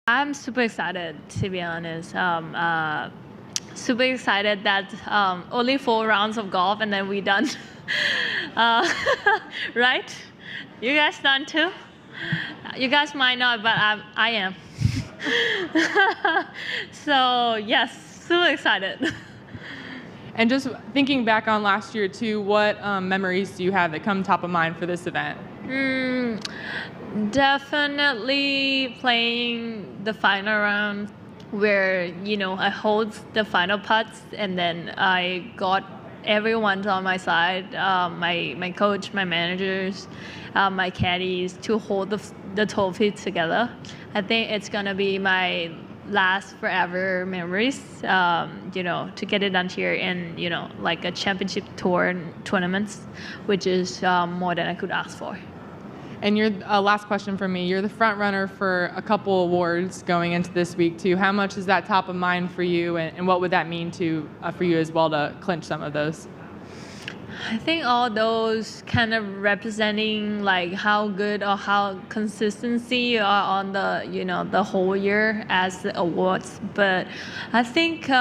I'm super excited, to be honest. Super excited that only 4 rounds of golf and then we done. uh, right? You guys done too? You guys might not, but I am. So yes, super excited. And just thinking back on last year too, what memories do you have that come top of mind for this event? Definitely playing the final round where, I hold the final putts and then I got everyone on my side, my coach, my managers, my caddies to hold the trophy together. I think it's going to be my last forever memories, to get it done here in, like a championship tournaments, which is more than I could ask for. And you're last question for me. You're the front runner for a couple awards going into this week too. How much is that top of mind for you, and what would that mean for you as well to clinch some of those? I think all those kind of representing like how good or how consistency you are on the the whole year as the awards. But I think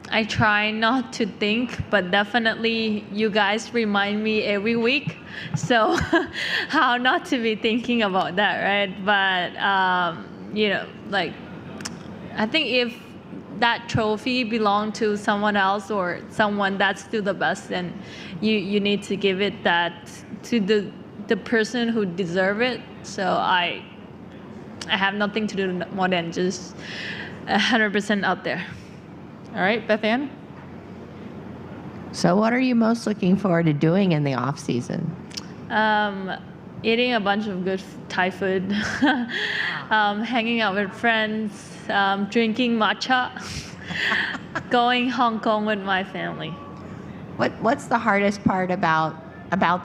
I try not to think, but definitely you guys remind me every week. So how not to be thinking about that, right? But like I think if that trophy belonged to someone else or someone that's still the best, then you need to give it that to the person who deserve it. So I have nothing to do more than just 100% out there. All right, Beth Ann? So what are you most looking forward to doing in the off season? Eating a bunch of good Thai food, hanging out with friends, drinking matcha, going Hong Kong with my family. What's the hardest part about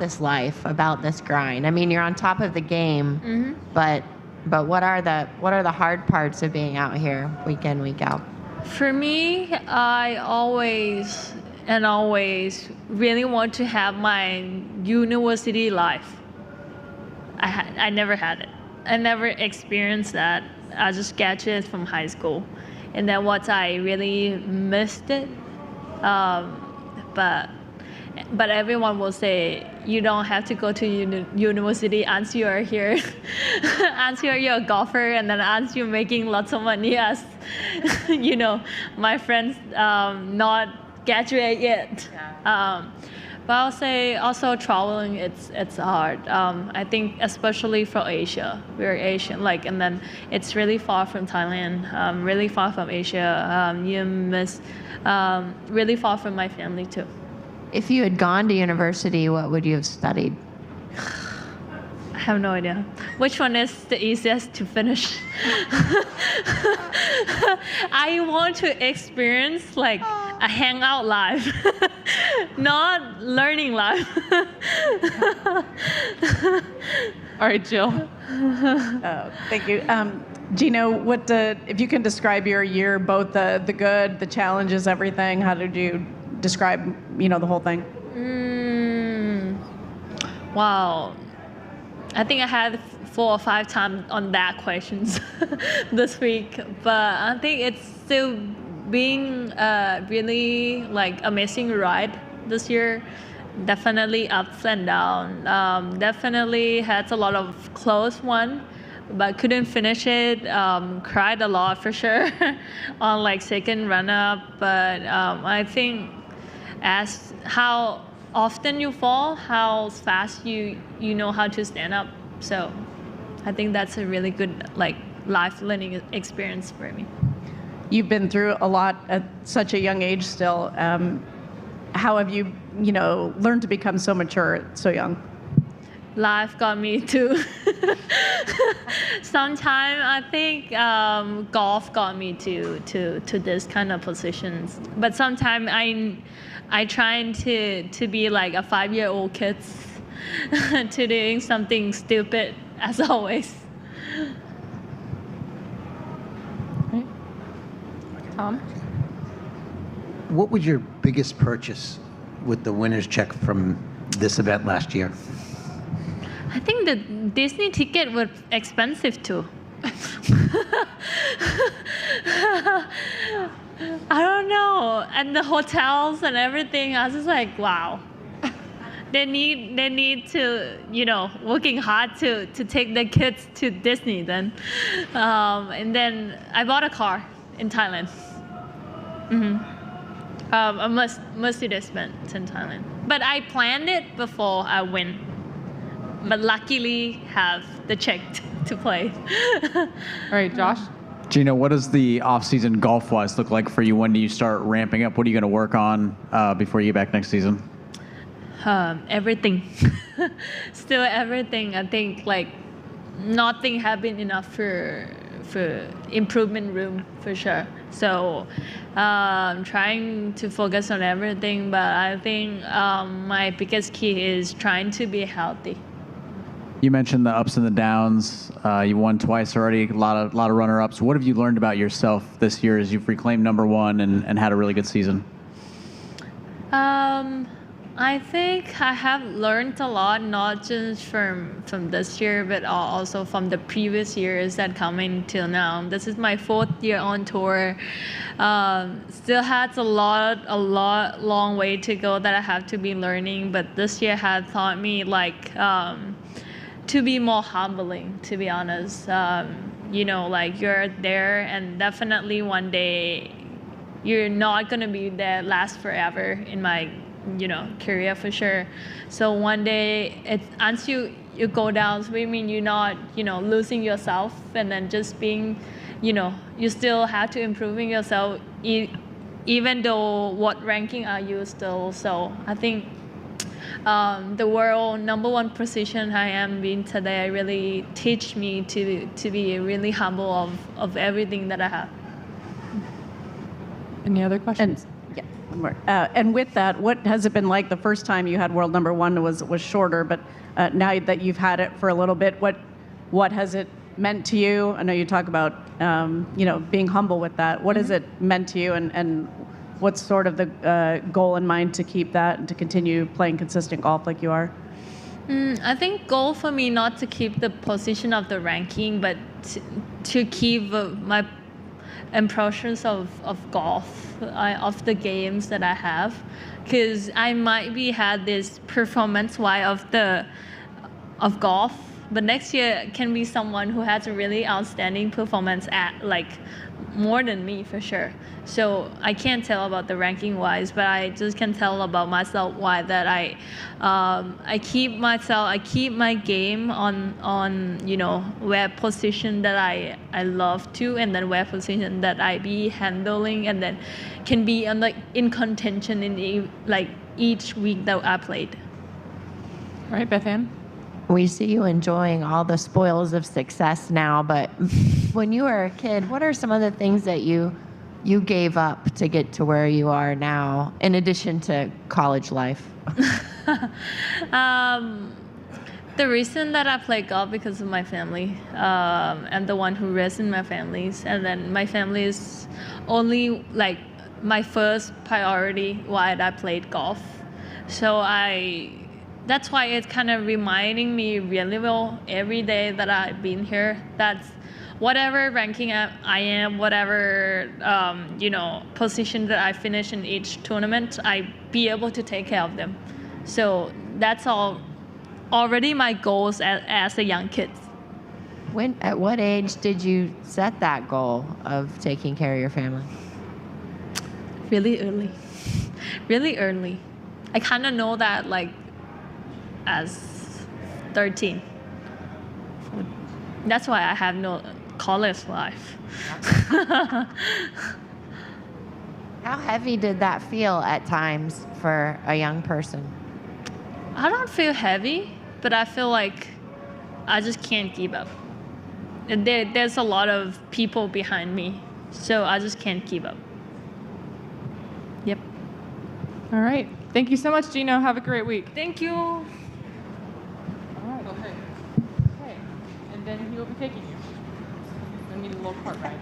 this life, about this grind? I mean, you're on top of the game, but what are the hard parts of being out here week in, week out? For me, I always really want to have my university life. I never had it. I never experienced that. I just graduated from high school, and then what I really missed it. But everyone will say you don't have to go to university once you are here, once you're a golfer, and then once you're making lots of money as, my friends not graduate yet. But I'll say also traveling, it's hard. I think especially for Asia, we're Asian, and then it's really far from Thailand, really far from Asia. You miss really far from my family too. If you had gone to university, what would you have studied? I have no idea. Which one is the easiest to finish? I want to experience a hangout life, not learning life. All right, Jill. Thank you. Jeeno, if you can describe your year, both the good, the challenges, everything, how did you describe, the whole thing? Wow. I think I had 4 or 5 times on that questions this week, but I think it's still being really amazing ride this year. Definitely ups and downs. Definitely had a lot of close one, but couldn't finish it. Cried a lot for sure on second run up, but I think as how often you fall, how fast you know how to stand up. So I think that's a really good life learning experience for me. You've been through a lot at such a young age still. How have you, learned to become so mature at so young? Life got me too. Sometimes I think golf got me to this kind of positions. But sometimes I trying to be like a 5-year-old kid to doing something stupid as always. Right. Tom? What was your biggest purchase with the winner's check from this event last year? I think the Disney ticket was expensive too. I don't know. And the hotels and everything, I was just like, wow. They need to, working hard to take their kids to Disney then. And then I bought a car in Thailand. A Mercedes-Benz in Thailand. But I planned it before I went. But luckily have the check to play. All right, Josh. Jeeno, what does the off-season golf-wise look like for you? When do you start ramping up? What are you going to work on before you get back next season? Everything. Still everything. I think nothing have been enough for improvement room for sure. So I'm trying to focus on everything, but I think my biggest key is trying to be healthy. You mentioned the ups and the downs. You won twice already, a lot of runner-ups. What have you learned about yourself this year as you've reclaimed number one and had a really good season? I think I have learned a lot, not just from this year, but also from the previous years that coming till now. This is my 4th year on tour. Still has a long way to go that I have to be learning, but this year has taught me to be more humbling, to be honest. You're there and definitely one day you're not gonna be there last forever in my career for sure. So one day once you go down, so I mean you're not losing yourself and then just being you still have to improving yourself even though what ranking are you still. So I think the world number 1 position I am in today really teach me to be really humble of everything that I have. Any other questions? One more. And with that, what has it been like? The first time you had world number 1 was shorter, but now that you've had it for a little bit, what has it meant to you? I know you talk about being humble with that. What has it meant to you, and what's sort of the goal in mind to keep that and to continue playing consistent golf like you are? I think goal for me not to keep the position of the ranking, but to keep my impressions of golf, of the games that I have, because I might be had this performance-wise of golf, but next year can be someone who has a really outstanding performance at more than me for sure. So I can't tell about the ranking wise, but I just can tell about myself why that I keep my game on where position that I love to, and then where position that I be handling, and then can be in contention in each week that I played. All right, Beth Ann. We see you enjoying all the spoils of success now, but when you were a kid, what are some of the things that you gave up to get to where you are now, in addition to college life? The reason that I play golf because of my family. I'm the one who raised in my families, and then my family is only my first priority why I played golf. So that's why it's kind of reminding me really well every day that I've been here. That's whatever ranking I am, whatever position that I finish in each tournament, I be able to take care of them. So that's already my goals as a young kid. At what age did you set that goal of taking care of your family? Really early. Really early. I kind of know that as 13. That's why I have no college life. How heavy did that feel at times for a young person? I don't feel heavy, but I feel like I just can't give up. There's a lot of people behind me, so I just can't give up. Yep. All right. Thank you so much, Jeeno. Have a great week. Thank you. All right. Okay. And then he will be taking you. I need a little cart ride.